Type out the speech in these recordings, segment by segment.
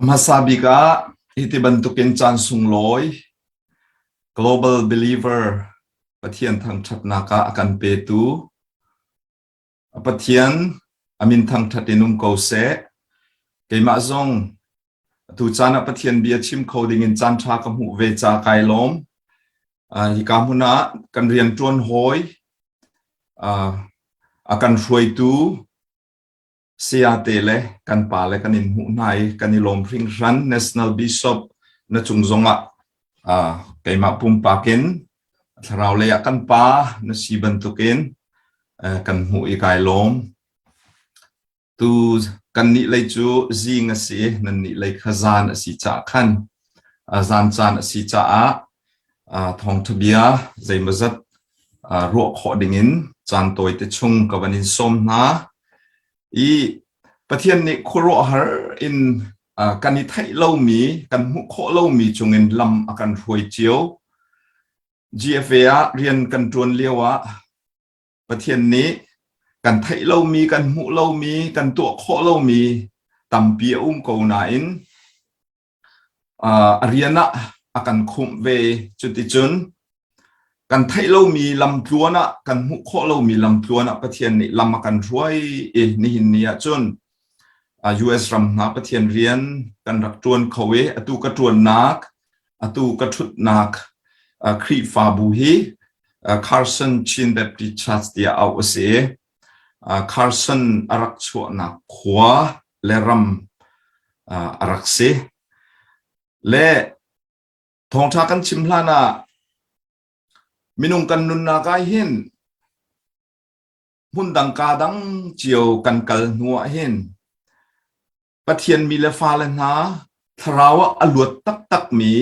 Masabi ka itibantukin chan sungloy global believer pathian thang thatna ka akan petu pathian amin thang thatinum ko se keima zong tu chana pathian bia chim coding in chan tha ka mu ve cha kailom hi kamuna kan rian tuan hoi akan hroi tu sia tele kan pale kan in mu nai kan ilom ring ran national bishop na chungzonga keima pum pakin tharau le kan pa na siban tukin kan mu i kai lom tu kan ni lai chu zing a si nan ni lai khazan a si cha khan zan chan a si cha a thong thabia zaimazat ro kho dingin chan toi te chung kawanin som na i pathian ni khuro har in kan i thai lo mi kan mu kho lo mi chungin lam akan hroi chiu GFA rian kan tuan lewa pathian ni kan thai lo mi kan mu lo mi kan tu kho lo mi tampi ko na in ariana akan khum ve chuti chun kan thai lo mi lam pluana kan mu kho lo mi lam pluana pathian ni lam akan ruai ni hin nia chun US ram na pathian rian kan rak tuan khawe atu ka tuan nak atu ka thut nak khri fa bu hi Carson Chin Baptist Church dia au se Carson arak chu na khwa le ram arak se le thong tha kan chimhlana minung kan nun na kai hin hun dang ka dang chiu kan kal nuwa hin pathian mi le fa le na tharawa aluat tak tak mi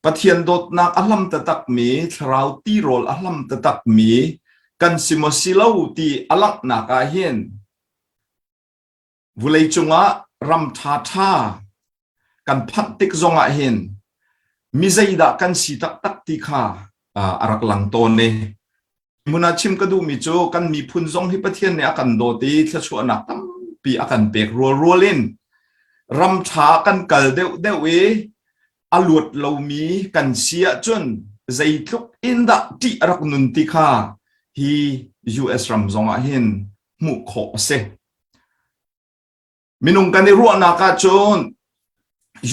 pathian dot nak alam ta tak mi tharau ti rol alam ta tak mi kan simosilau ti alak na ka hin vulei chunga ram tha tha kan phat tik zonga hin mi zaida kan si tak tak ti kha arak lang ton ne muna chim ka du mi chu kan mi phun zong hi pathian ne akan do ti thla chu anak tam pi akan pek rolin ram tha kan kal deuh we aluat lo mi kan sia chun zaitluk inda ti arak nun ti kha hi US ram zonga hin mu kho se minung kan ru na ka chun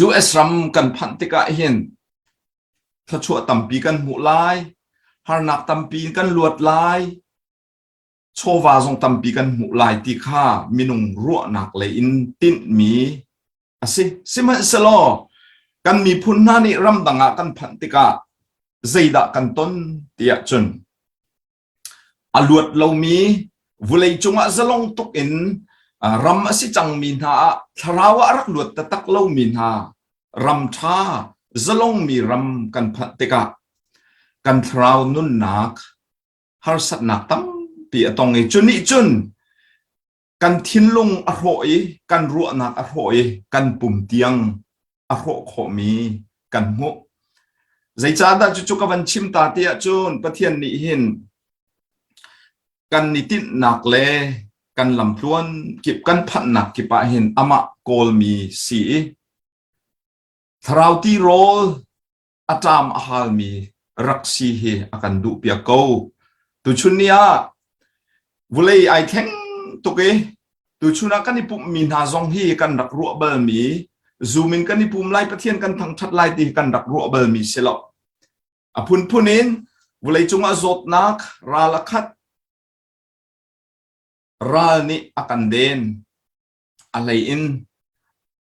US ram kan phan ti ka hin thla chu tampi kan mu lai har nak tampi kan luat lai chowa zong tampi kan mu lai ti kha minung ru nak le in tin mi ase sima selo kan mi phun na ni ram danga kan phan ti ka zaida kan ton tia chun aluat lo mi vulei chunga zalong tuk in ram asi chang min ha tharawa arak luat ta tak lo min ha ram tha zalong mi ram kan phan ti ka kan thrau nun nak har sat nak tam pi atong e chuni chun kan thinlung a roi kan ru nak a roi kan pum tiang a ro kho mi kan mu zai cha da chu ka van chim ta tia chun pathian ni hin kan ni tin nak le kan lam pluan kip kan phat nak ki pa hin ama kol mi si thrau ti rol atam ahal mi raksi hi akan du pia ko tu chunia vulei ai theng to ke tu chuna kan ipum min ha zong hi kan rak ru bal mi zoomin kan ipum lai pathian kan thang that lai ti kan rak ru bal mi selo apun punin vulei chunga zot nak ralakhat ral ni akan den alai in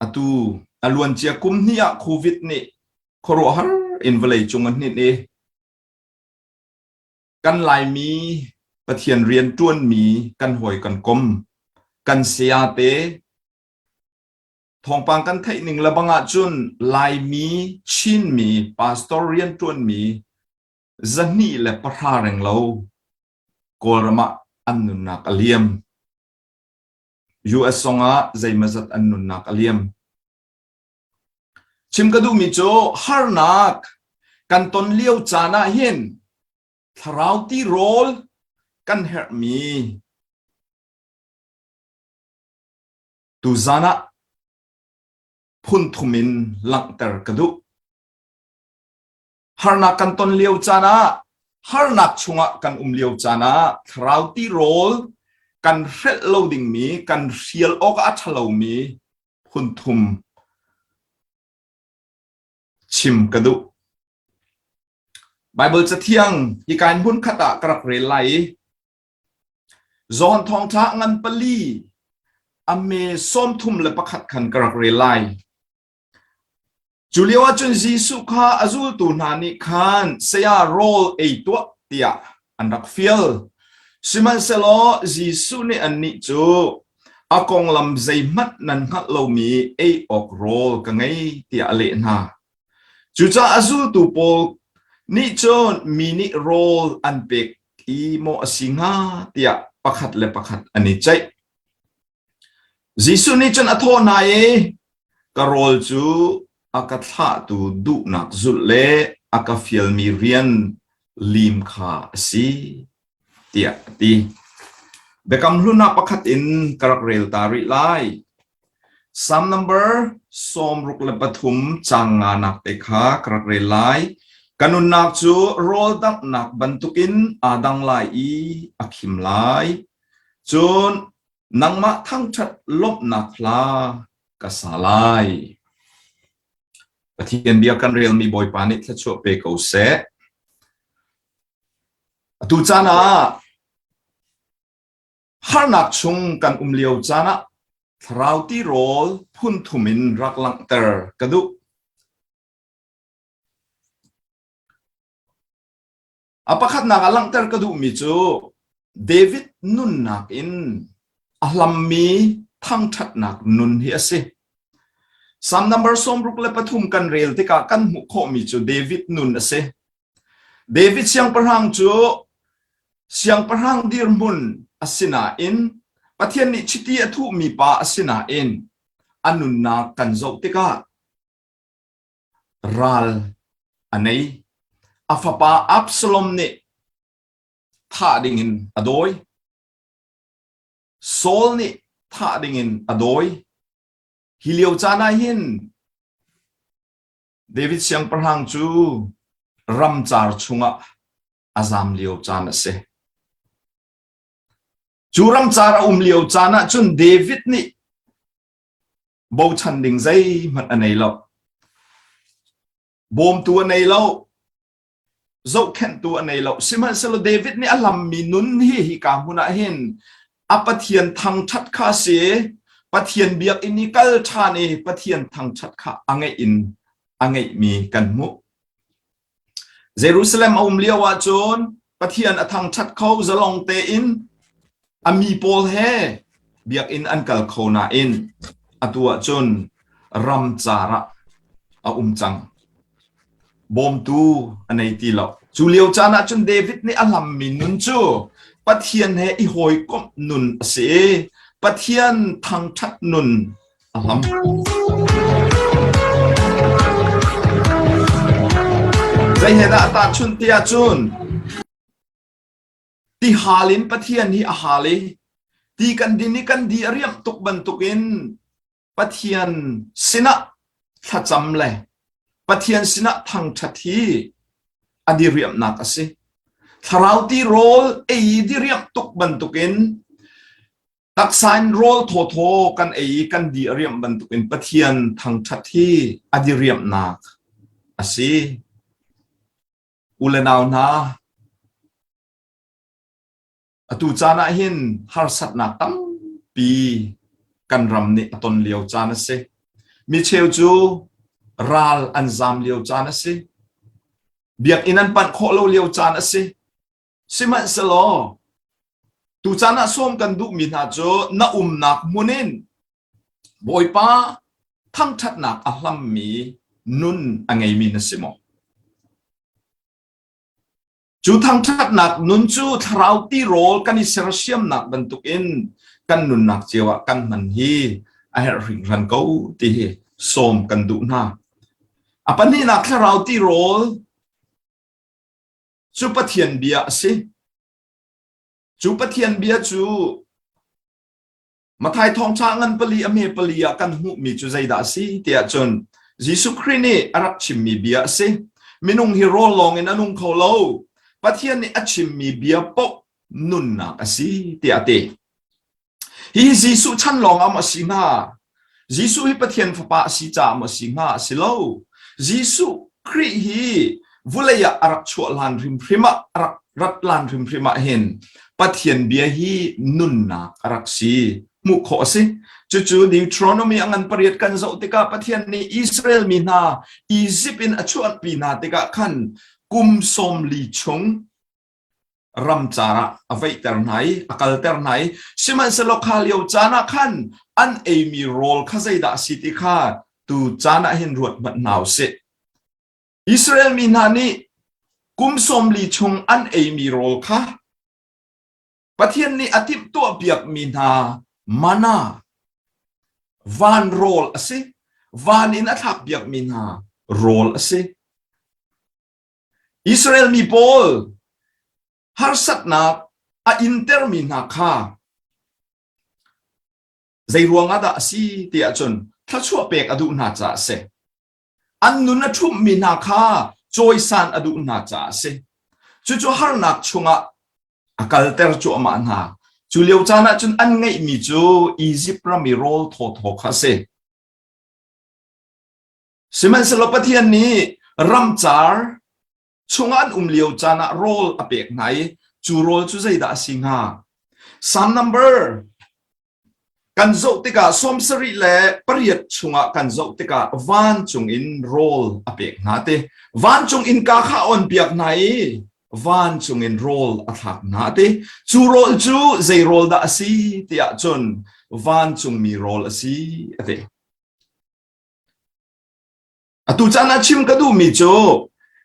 atu aluan chia kum nia covid ni khoro har in vulei chunga ni ni kan lai mi pathian rian tuan mi kan hoi kan kom kan sia te thong pang kan thai ning labanga chun lai mi chin mi pastor rian tuan mi zani le patha reng lo kolrama annun nak aliam US songa zaimazat annun nak aliam chim kadu mi cho har nak kan ton liu chana hin tharau ti rol kan her mi tu zana พุนทุมินลังเตอร์กระดุฮาร์นักกันตนเลียวจานะฮาร์นักชงะกันเลียวจานะทราวตีโรลกันเรดโลดิงมีกันเชียลออกอัชลาวมีพุนทุมชิมกระดุไบเบิลจะเที่ยงอีการบุญขตะกระเรไลจอนทองท้างันปลีอเมส้มทุ่มและประคัดขันกระเรไลจูเลียวจุนจีสุขาอาจูตูนานิคานเซียโรลเอตัวเตียอันรักฟิลสิมันเซโลจีสุนี่อันนี้จูอากงลำใจมัดนันฮัลโลมีเอออกโรลกังไงเตียเลนาจูจ้าอาจูตูโปนี่จนมินิโรลอันเป็กอีโมอสิงหาเตียประคัดและประคัดอันนี้ใจจีสุนี่จนอโทนายกโรลจูอากาศตูดูนักจุดเล่อากาฟิลมีเรียนลิมขาสีเตียตีเบคำลุนับประคัดอินกระเรลตาริไลซัมนัมเบอร์สมรุกเลปทุมจังงานักเตคากระเรลไลกันุนนักจูโรลดักนักบรรทุกินอาดังไลอักิมไลจูนนังมาทั้งชัดลบนักลากษาไลปฏิเบียกันเรียลมีบอยปานิทชั่วเปกเอาเสตูจานะฮาร์นักชงกันเลียวจานะทราวตีโรลพุนทุมินรักลังเตอร์กระดุอปะขัดนักลังเตอร์กระดุมิจูเดวิดนุนนักอินอัลลัมมีทั้งชัดนักนุนเฮียสิซัมนัมเบอร์สมรุกเลปทุมกันเรลที่กากันหุโคมิจูเดวิดนุนเสเดวิดเสียงประหังจูเสียงประหังดิรมุนอสินาอินปะเทียนนิชิตีอทุมีปาอสินาอินอนุนนากันโจติการัลอันนี้อัฟปาอับสลอมนี่ท่าดิ่งินอโดยโซลนี่ท่าดิ่งินอโดยฮิเลียวจานาหินเดวิดเสียงประหังจูรัมจาร์ชุงะอาซามเลียวจานะเสจูรัมจาร์เลียวจานะจุนเดวิดนี่โบชันดิ่งใจมันอันไหนเราบอมตัวไหนเราโจเข็นตัวไหนเราสิมันสโลเดวิดนี่อลัมมีนุนฮิกามุนะเห็นอปเทียนทางชัดคาเสปะเทียนเบียกอินิกัลชาเนปะเทียนทางชัดขาอังไงอินอังไงมีกันมุเยรูซาเล็มเลียวว่าจนปะเทียนทางชัดเขาจะลองเตอินอามีโพลเฮเบียกอินอันกัลโคนาอินอตัวจนรัมจาระจังบอมตูอันไหนตีเราจูเลียวจานะจนเดวิดนี่อลัมมีนุนจูปะเทียนเฮอีหอยก็นุนเสปะเทียนทางชัดนุนอลัมใจเฮดาตาชุนเตียจุนที่ฮาลินปะเทียนที่อาฮาลีที่กันดินี่กันดีเรียมตุกบันตุกินปะเทียนสินะถ้าจำเลยปะเทียนสินะทางชัดที่อดีเรียมนักสิทราวที่โรลเอดีเรียมตุกบันตุกินตักไซน์โรลโทกันกันดีเรียมบันตุกินปะเทียนทางชัดที่อดีเรียมนักสิอุเลนาวนาตูจานะหินฮาร์สัตนักตั้มปีกันรำนี่ตนเลียวจานะสิมิเชลจูรัลอันซามเลียวจานะสิเบียกอินันปันโคโลเลียวจานะสิสิมันสโลตูจานะส้มกันดุมินาโจนานักมุนินบอยป้าทั้งชัดนักอัลลัมมีนุนอังไงมีนสิโมจูทางชัดนักนุนจูทราวตีโรลกันอิสราเซียมนักบรรทุกอินกันนุนนักเจวะกันมันฮีไอริงรันกูตีส้มกันดุนาอปันนี้นักทราวตีโรลจูปะเทียนเบียสิจูปะเทียนเบียจู มาทายทองช้างเงินปลีอเมปลีกันหูมีจุใจดาสิเตียจนยิสุครินี่อารักชิมมีเบียสิมินุงฮิโร่ลองเงินนุงเขาเล่าปะเทียนนี่อัชิมมีเบียปกนุนนักสิเตียเตฮียิสุชันลองอามาสิงายิสุฮิปะเทียนฟปะสิจามาสิงาสิเล่ายิสุคริฮีวุเลยอารักชัวลานริมพริมะอารักรัดลานริมพริมะเห็นปะเทียนเบียฮีนุนนักอารักสีมุขอสิจู่ๆดิวทรอนมีอันปริยัติกันจะอุติกาปะเทียนนี้อิสราเอลมีนาอียิปต์อินอชวดปีนาติกาขันกุมสมลีชงรำจาระอวัยเตอร์ไหนอากาศเตอร์ไหนสิมันสโลคาเลียวจานะขันอันเอมีโรลข้าใจด่าสิติข้าตูจานะเห็นรวดมันหนาวเสอิสราเอลมีนานี้กุมสมลีชงอันเอมีโรลข้าปะเทียนนี้อธิบตัวเปียกมีนามานา van role ase van in athak biak min ha role ase Israel mi pol har sat na a inter min ha kha zai ruanga da si ti a chon tha chua pek adu na cha se an nun na thum min ha kha choi san adu na cha se chu chu har nak chunga akal ter chu ma na chu liu cha na chun an ngai mi chu Egypt ra mi rol tho tho kha se siman selo pathian ni ram char chungan liu cha na rol apek nai chu rol chu zai da singa sam number kan zo tika som sari le pariat chunga kan zo tika van chung in rol apek na te van chung in ka kha on piak nai van chung in rol athak na te chu rol chu zai rol da si tia chun van chung mi rol asi ate atu chana chim ka du mi chu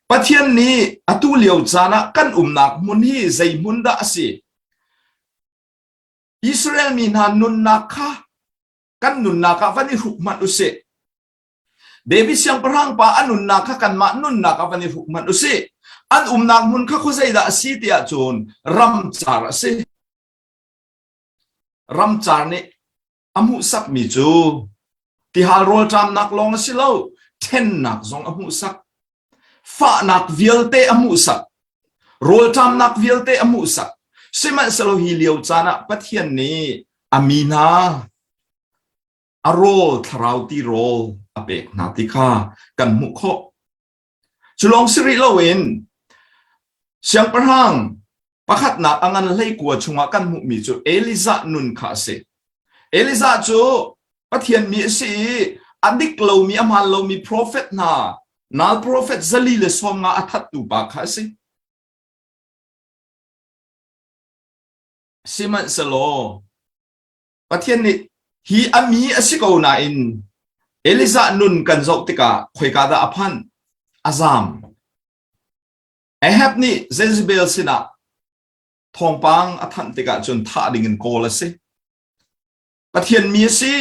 pathian ni atu liu chana kan nak mun hi zai mun da si Israel mi na nun naka kan nun naka vani hukman use baby siyang parang pa anun naka kan ma nun naka vani hukman use an nak mun ka khuzai da si tia chun ram char se ram char ni amu sak mi chu ti hal rol tram nak long silo ten nak zong amu sak fa nak vielte amu sak rol tram nak vielte amu sak siman salo hiliu chana pathian ni amina arol tharauti rol apek natika kan mu kho chulong sri lawin siang parhang pakhat na angan lei kwa chunga kan mu mi chu Eliza nun kha se Eliza chu pathian mi si adik lo mi amal lo mi prophet na nal prophet zali le som nga athat tu ba kha se siman salo pathian ni hi ami asiko na in Eliza nun kan zo tika khoi ka da aphan azam Ahab ni Jezebel sina thongpang athan tika chun tha dingin kol ase pathian mi si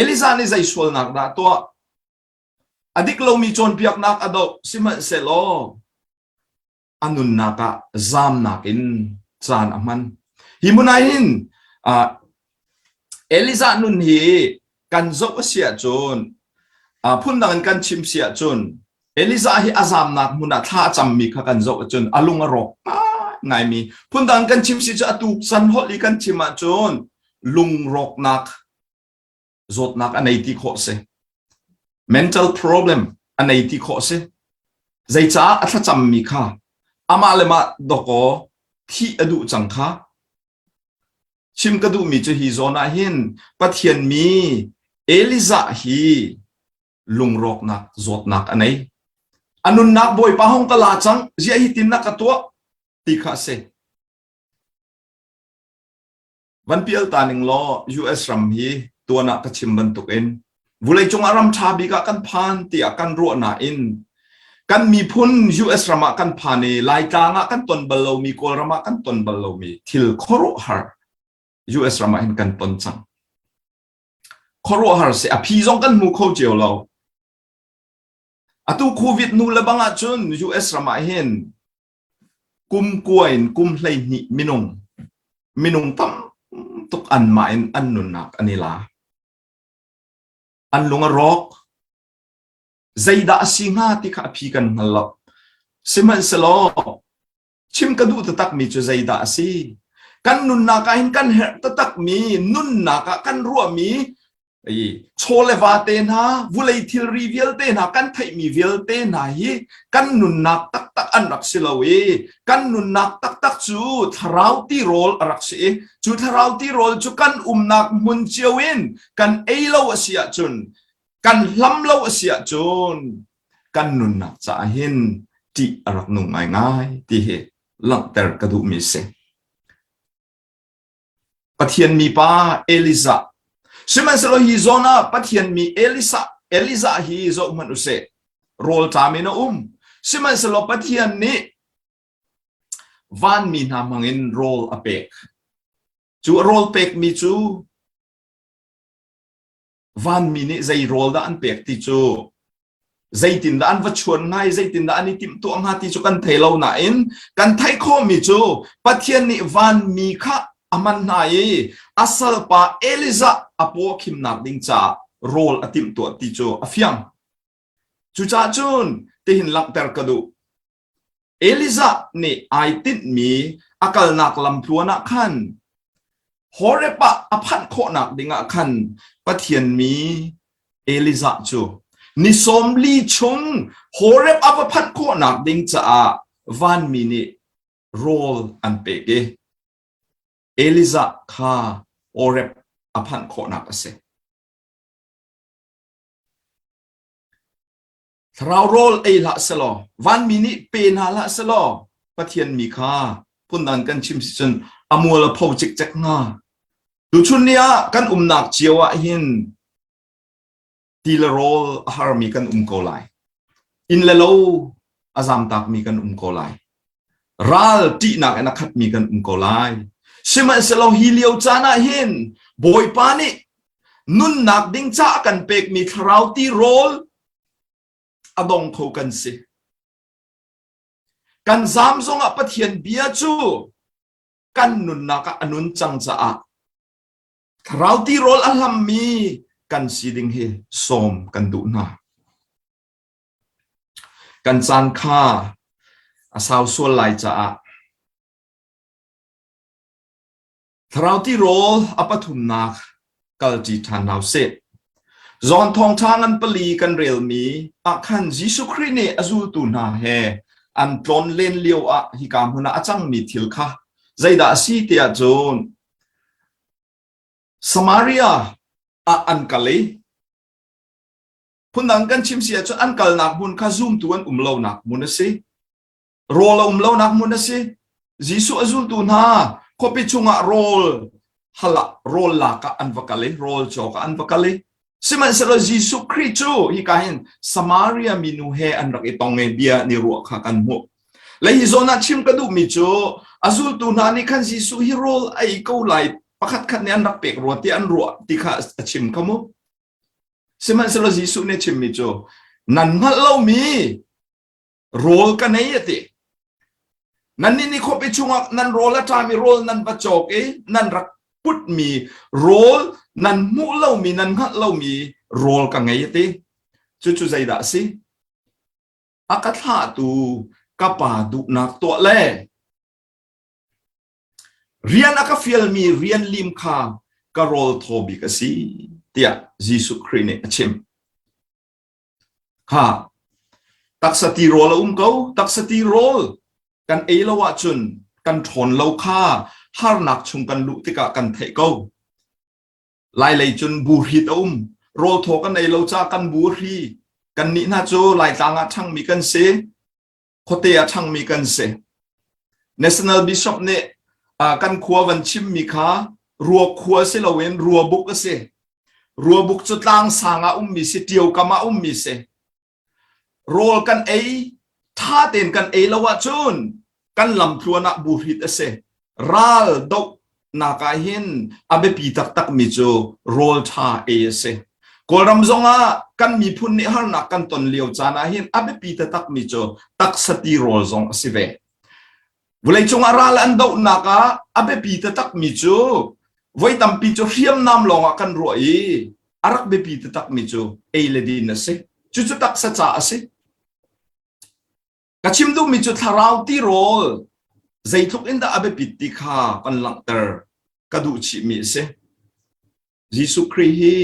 Eliza ni zai sual nak da to adik lo mi chon piak nak ado siman selo anun naka zam nakin chan aman himunahin Eliza nun hi kan zo sia chun phundangan kan chim sia chun Eliza hi azam nak muna tha cham mi kha kan zo chun alung arok ngai mi phundangan kan chim si cha tu san holi kan chima chun lung rok nak zot nak anai ti kho se mental problem anai ti kho se zai cha atha cham mi kha ama lema doko thi adu chang kha chim ka du mi chu hi zona hin pathian mi Eliza hi lung rok nak zot nak anai anun nak boy pa hong kala chang zia hi tin nak atwa ti kha se van pial taning lo US ram hi tuana ka chim ban tuk en vulai chung aram tha bi ka kan phan ti akan ro na in kan mi phun US rama kan phane lai ta nga kan ton balo mi kol rama kan ton balo mi thil khoro har US rama hin kan ton chang khoro har se a phi zong kan mu kho cheu lo atu covid nu la banga chun US rama hin kum kuain kum hlei ni minung tam ตุกอันมาอันนุนนักอันนี้ละอันลงรอกใจด่าสิงหาที่ข้าพีกันฮัลโหลสิมันสโลชิมกระดูตะตักมีจุใจด่าสิกันนุนนักอินกันเฮตะตักมีนุนนักกันรัวมีโชเลวาเตนะวุเลยทิลรีเวลเตนะกันไทยมีเวลเตนะฮีกันนุนนักตักตักอันรักสิลาเวกันนุนนักตักตักจูทราวตีโรลรักสิจูทราวตีโรลจูกันนักมุนเจียวินกันเอลาวเสียจุนกันล้ำลาวเสียจุนกันนุนนักจะเห็นที่รักนุ่งง่ายที่เหหลังแต่กระดูมีเสปะเทียนมีป้าเอลิซาสิมันสโลฮิโซนาปะเทียนมีเอลิซาฮิโซมันอุเซโรลตามินาสิมันสโลปะเทียนนี้วันมีนามังอินโรลอเปกจูโรลเปกมีจูวันมีนี่ใจโรลด้านเปกที่จูใจตินด้านวัชชวนง่ายใจตินด้านนี้ติมตัวงาที่จูกันเทเลาหนาอินกันไทยข้อมีจูปะเทียนนี้วันมีค่ะอามันนายอาศัลปาเอลิซาอโปคิมนักดิงจ่าโรลอติมตัวติโจอฟยังจูจ่าจุนที่หินลักเตอร์กระดูเอลิซานี่ไอติดมีอากาศนักลำพลัวนักขันฮอเรปะอพันโคนักดิงอักขันปะเทียนมีเอลิซาจูนิสมลีชงฮอเรปะอพันโคนักดิงจ่าวันมีนี่โรลอันเปเกเอลิซาคาโอเรปอพันโคนักเสทราวโรลเอละสโลวันมินิเปนาละสโลปะเทียนมีคาพุ่นนันกันชิมสิจนอมัวละพอจิกจักงาดูชุนเนียกันนักเจียวะหินทีละโรลฮาร์มีกันโกไลอินเลโลอาซามตักมีกันโกไลรัลตีนักนักขัดมีกันโกไลสิมันสโลฮิเลียวจานาหินบอยปานินุนนักดิ้งจ้ากันเป็กมีทราวตีโรลอดงเขากันสิกันซามซงอปะเทียนเบียจูกันนุนนักอนุนจังจ้าทราวตีโรลอัลลัมมีกันสีดิงเฮสมกันดูนากันจานค่าอาสาวส่วนไหลจ้าทราวตีโรลอปะทุนนักกัลจิทานาวเซจอนทองทางอันปลีกันเรียลมีอาคันยิสุคริเนอจูตุนาเฮอันตรนเลนเลียวอะฮิกามหุนาอจังมีทิลค่ะใจดาซีเตียโจนสมาริอาอันกะเลพุ่นนังกันชิมเสียจนอันกัลนักมุนค่ะซูมตัวอันเลานักมุนสิโรลเลานักมุนสิยิสุอจูตุนาคบิชุงะโรลฮัลละโรลลากะอันวะกะเลโรลโจกะอันวะกะเลสิมันสโลยิสุคริจูฮิกาเห็นสมาเรียมินูเฮอันรักอิตองเงเบียนิรัวขักันมุและฮิโซนัชิมกระดูมิจูอาซูลตูนานิคันยิสุฮิโรลไอเกาไลประคัดคันนี้อันรักเป็กรัวที่อันรัวที่ข้าชิมขมุสิมันสโลยิสุเนชิมมิจูนันมาเล่ามีโรลกันไหนตินันนี่คบไปช่วงนันโรลและทามีโรลนันประจอกนันรักพุทมีโรลนันมุเล่ามีนันฮัเล่ามีโรลกันไงติจู่ๆใจด่าสิอากาศตูกปาดุนักตัวเล่เรียนอากาฟิลมีเรียนลิมคากโรลโทบิกสิเตียยิสุคริเนชิมค่ะตักสติโรลเขาตักสติโรลกันเอลวะจุนกันทนเล่าค่าฮาร์นักชงกันลุติกะกันเทเกาไล่เลยจนบูรีตโรลโทกันในเราจ้ากันบูรีกันนี่น่าจะไล่ต่างช่างมีกันเสโคเตียช่างมีกันเส National Bishop เนี่ยกันขัววันชิมมีขารัวขัวเสลเวนรัวบุกเสรัวบุกจุดล่างสางมีเสเดียวกามามีเสโรลกันท่าเต้นกันละวะจุนกันลำพลวนักบูรีตเสรัลดกนักเห็นอาเบปีตักมิโจโรลท่าเสกอลรำจงกันมีพุ่นนี่ฮาร์นักกันตนเลียวจานาเห็นอาเบปีตักมิโจตักสติโรลจงสิเวเวลาจงอาราลันดกนักอาเบปีตักมิโจ ไว้ตำปีจะเรียมน้ำลงกันรวยอารักเบปีตักมิจูเอเลดีนะสิจุดตักสัจจะสิกะชิมดูมิจูทาราวตีโรลใจทุกอินดาอเบปิติขากันหลังเตอร์กระดูชิมิสิยิสุครีฮี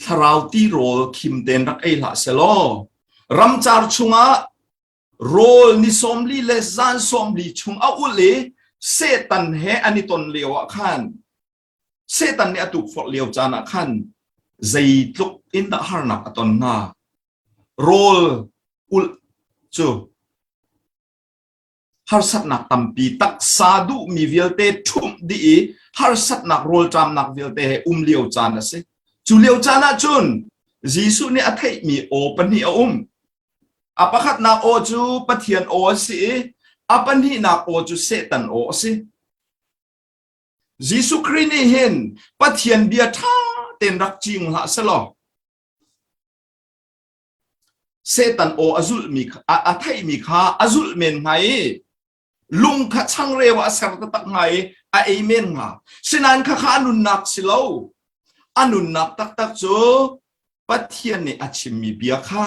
ทาราวตีโรลคิมเตนรักเอละเซโลรัมจาร์ชุงะโรลนิสมลีเลซานสมลีชุงอาอุลีเซตันเฮอันิตนเลียวขันเซตันเนี่ยตุกฟอเลียวจานะขันใจทุกอินดาฮาร์นักตอนนาโรลอุลจูฮาร์สัตนักตัมปีตักซาดูมีวิลเตทุมดีฮาร์สัตนักโรลจามนักวิลเตเลียวจานะสิจูเลียวจานะจุนยิสุเนี่ยอัฐิมีโอปันหิอาปะขัดนักโอจูปะเทียนโอสิอาปันหินักโอจูเซตันโอสิยิสุครินี่เห็นปะเทียนเบียท่าเต็นรักจริงละสลอเซตันโออซุลมีอาไทยมีค่าอซุลเมนไงลุงขะช่างเรวะสัรตตักไงอาเอเมนงาสินันขะขานุนนักสิโลอนุนนักตักตักโจปะเทียนเนี่ยอาชิมีเบียค่า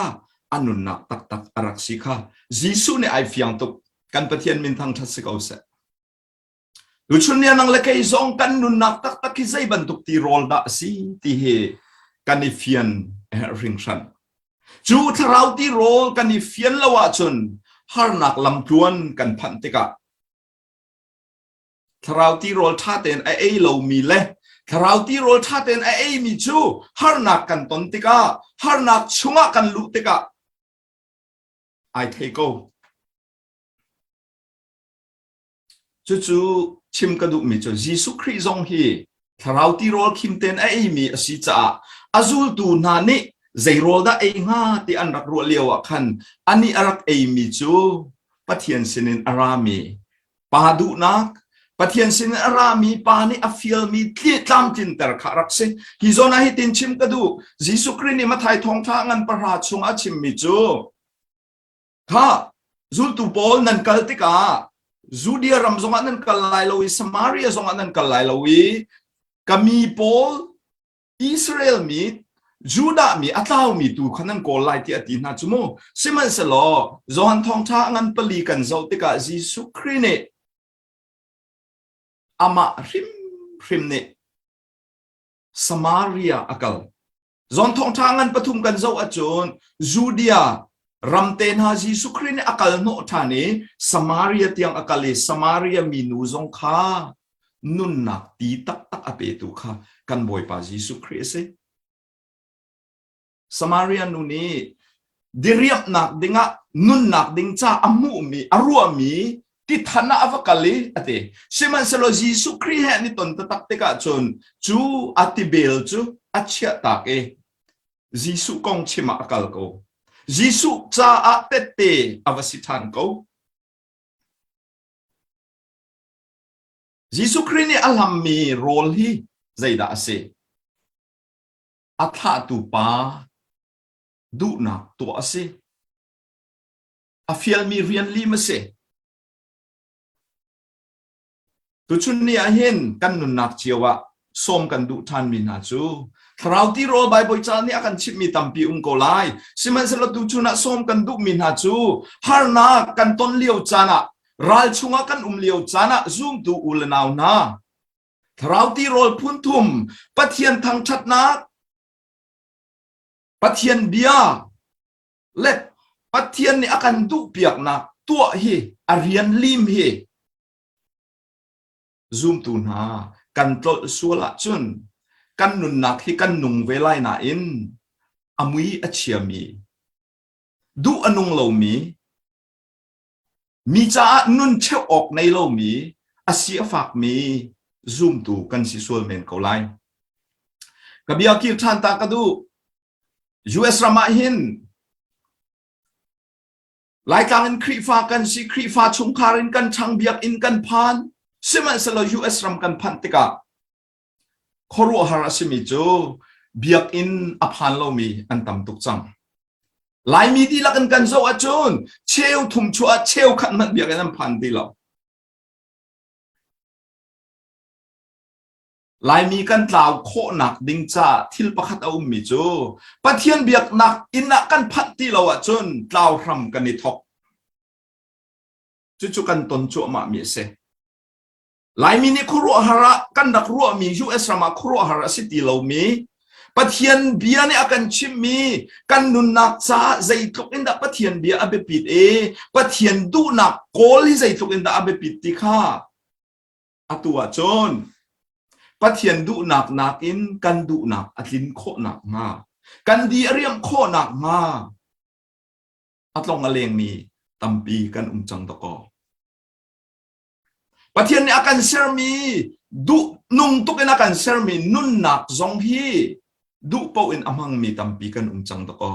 อนุนนักตักตักอารักสิค่ายิสุเนี่ยไอฟิยังตุกกันปะเทียนมินทางทัศกเอาเสดูชุนเนี่ยนังเล็กไอซองกันนุนนักตักตักกิใจบรรทุกตีโรลดาสิที่เฮกันอิฟิยันริงชันจูทาราวตีโรลกันอิฟิยันละวะชนฮาร์นักลำพวนกันพันติกะทาราวตีโรลท่าเต็นไอเอเรามีเล่ทาราวตีโรลท่าเต็นไอเอมีจูฮาร์นักกันตนติกะฮาร์นักชุงะกันลุติกะไอเทโกจู่ๆชิมกระดูกมิจูยิสุคริสองฮีทาราวตีโรลคิมเตนไอมีอสิจ้าอาซูลตูนานิใจโรลดาเองาที่อันรักรัวเลียวขันอันนี้อารักเอมิจูปะเทียนสินินอารามีปาดูนักปะเทียนสินินอารามีปานี่อฟิลมีที่ตามจินตร์ขารักสิฮิโซนาฮิตินชิมกระดูกยิสุครินี่มาไทยทองทางันประหลาดชงอาชิมมิจูข้าซูลตูโปลนันกัลติกาจูเดียรัมซงอันนั้นกัลไลลวีสมารียซงอันนั้นกัลไลลวีกามีโปลอิสราเอลมีจูดามีอัตาวมีตูขนันกอลไลที่อดีตนะจุโมสิมันสโลจอหันทองท้างันปลีกันเจ้าติกาจิสุครีเนอามาริมเนสมารียอักลจอนทองท้างันปฐุมกันเจ้าอจนจูเดียรัมเตนฮาจิสุครีเนอักลโนทานีสมารียเตียงอักลสมารียมีนูจงคานุนนักตีตักอเปตุคากันบอยปาจิสุครีเซสมารียนุนีดิเรียบนักดิงะนุนนักดิงจ้าอมูมีอรัวมีที่ฐานะอวกาลีอเตสิมันสโลยิสุครีเฮนิตนตตักเตกะจนจูอติเบลจูอัจฉริตากเอยิสุกงชิมาอากาลโกยิสุจ้าอเตเตอวสิทานโกยิสุครีนี่อัลฮัมมีโรลฮีใจดาเซอัฐาตุปาดูนักตัวเสอฟิลมีเรียนลีมาเสตุชุนเนี่ยเห็นกันนุนนักเชียวว่าส้มกันดูทันมินาจูคราวที่โรบายบอยจานนี่อากันชิมมีตัมปีโกไลสิมันสลัดตุชุนะส้มกันดูมินาจูฮาร์นากันต้นเลี้ยวจานะรัลชุงกันเลี้ยวจานะซูมดูอุลนาวนาคราวที่โรพุนทุมปะเทียนทางชัดนักปะเทียนเบียเล็บปะเทียนนี่อาการดุเปียกนักตัวเฮอาเรียนลิมเฮซูมตูนากันตลสัวละจุนกันนุนนักที่กันนุงเวลัยนาอินอามุยอเชียมีดูอนุงเหลามีจ้านุนเชื่อออกในเหลามีอาเสียฝากมีซูมตูกันสิส่วนเมนเกาไลกับเบียกิรทันตากระดู US รามาหินหลายการครีฟ้ากันสิครีฟ้าชงคารินกันช่างเบียกอินกันพันสิมันสละ US รำกันพันติกาขรัวฮาราสิมิโจเบียกอินอภันเรามีอันตำตุกจังหลายมีดีละกันกันโซอาจนเชลทุ่มชัวเชลขันมันเบียกอันพันดีเรา ลายมีกันกล่าวโคหนักดิงจ่าทิลประคัตเอามิจูปะเทียนเบียกหนักอินนักกันพัดที่เราจนกล่าวรำกันนิทอกจุกันตนจั่วมามีเสลายมีนี่ครัวหระกันดักรัวมียูเอสรามาครัวหระสิติเรามีปะเทียนเบียนี่อากันชิมมีกันนุนนักซาใจทุกอินดักปะเทียนเบียอเบปิดปะเทียนดูนักโกลิใจทุกอินดักอเบปิดติข้าอตัวจนปะเทียนดูนักนักอินกันดูนักอัดลินโคหนักมากันดีเรียมโคหนักมาอัดลองอเลงมีตัมปีกันจังตะกอปะเทียนนี่อากันเซอร์มีดูนุ่งตุกินอากันเซอร์มีนุ่นนักจงฮีดูเป้าอินอมังมีตัมปีกันจังตะกอ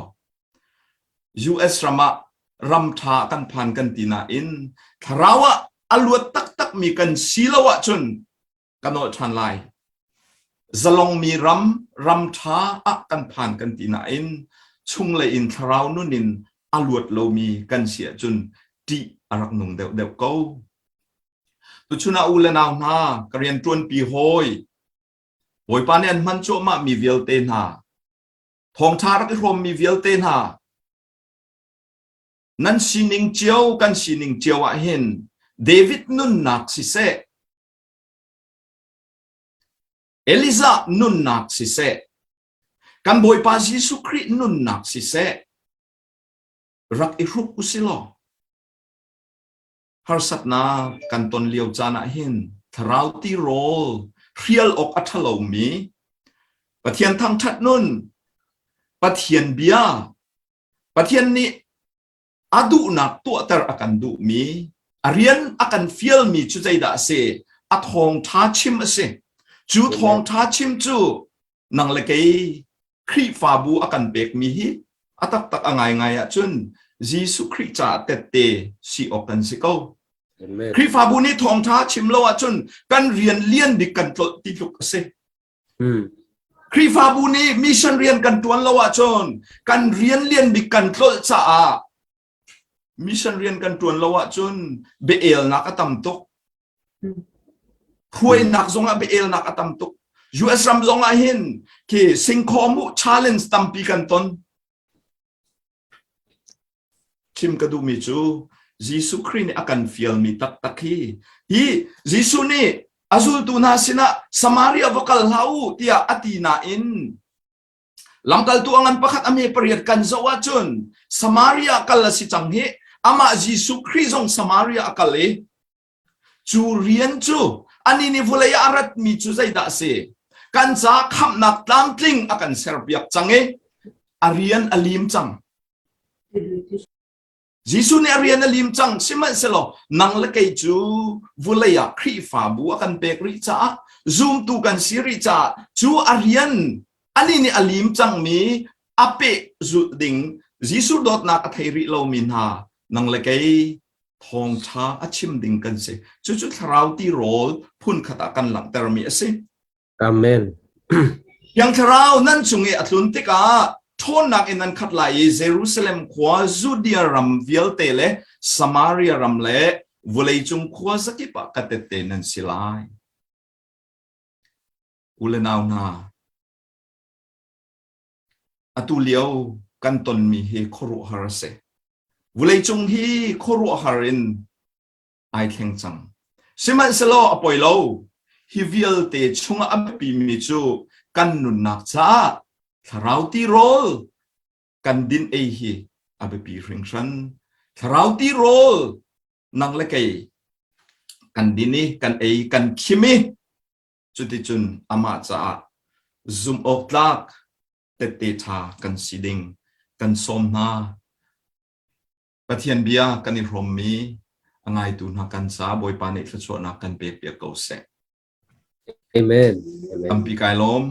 US รำรำทากันผ่านกันตีนาอินทราวะอลวดตักมีกันศิลวะจุนกันโอทันไลจะลองมีรำทาอักกันผ่านกันตีนาอินชุงเลยอินทราวนุนินอลวดโลมีกันเสียจุนดีอารักนุงเดวเก้าตุชุนาอูเลนาวนาเรียนตรวนปีโฮยโวยปานเนมันโจมามีเวลเตนหาทองชารักรมมีเวลเตนหานั่นสินิงเจียวกันสินิงเจียวเห็นเดวิดนุนนักสิเซเอลิซานุนนักสิเซกันโวยปายิสุครินุนนักสิเซรักอิรุกอุสิโลฮาร์สัตนากันตนเลียวจานะเห็นทราวตีโรลเรียลอกอัทโลมีปะเทียนทางทัดนุนปะเทียนเบียปะเทียนนี้อดูนักตัวเตอร์อากันดูมีอาเรียนอากันฟิลมีจุใจด่าเสอัทองท้าชิมเสจูทองท้าชิมจูนังเลกัยครีฟาบูอากันเบกมีฮิอัตักอ่างไงอะจุนยิสุคริจ่าเตเตสีออกกันสิเก้าครีฟาบูนี่ทองท้าชิมแล้วอะจุนกันเรียนเลี้ยนดิกันตัวติดลุกเสครีฟาบูนี่มิชันเรียนกันตัวแล้วอะจุนกันเรียนเลี้ยนดิกันตัวจ่ามิชันเรียนกันตัวละวะจนเบเอลนักตัมตุกคุยนักซงอ่ะเบเอลนักตัมตุกยูเอสรัมซงอ่ะเห็นที่สิงคอมุชาเลนส์ตัมปีกันตนชิมกระดูมิจูยิสุครินอากันฟิลมีตักฮียิสุนี่อาซูลตูนาสินะสมารีอวกัลลาวที่อาตีนาอินหลังกัลตัวงันประคัตอเมเปรียดกันสวัสดิ์สมารีอกัลสิจังเฮอามายิสุคริสองสมารีอกัลเลจูเรียนจูอันนี้นิฟุเลยอารัตมีจูใจด่าเสกันจะคำนักตามทิ้งอากันเซอร์เบียกจังเออาเรียนอลิมจังยิสุเนี่ยเรียนอลิมจังสิมันเสลอนังเล็กจูฟุเลยครีฟาบัวกันเบกริจ้าซูมตูกันซิริจ้าจูอาเรียนอันนี้นี่อลิมจังมีอเปจุดดิ่งยิสุดอดนักไทยริโลมินหานังเล็กทองช้าอชิมดิ่งกันสิจุดทราวตีโรลพุ่นขตากันหลังแต่มีสิอาเมนยังทราวนั่นจุงเออัตลุนติกาทนนักอินันขัดไหลเยรูซาเล็มขวาจูเดียรัมเวลเตเลสมารีรัมเลวเลยจุงขวาสักิปะกัตเตนันสิไลอุเลนาวนาอตุเลียวกันตนมีเฮโครุฮาร์เซวเลยจงฮีโครุฮารินไอแข็งจังสิมันสโลอปอยโลฮิวิลเตชงอัมปีมิจูกันนุนนักจ้าทราวตีโรลกันดินเอฮีอับปีริงชันทราวตีโรลนังเล็กกันดินีกันเอกันคิมิจุดที่จุนอามาจ้าซุมออกลักเตเตชากันสีดิงกันสมนาปะเทียนเบียกันอิพรมมีไงตุนักกันซาบอยปานิชชวนักกันเปียกเกาเสอาเมนอัมปีกายลม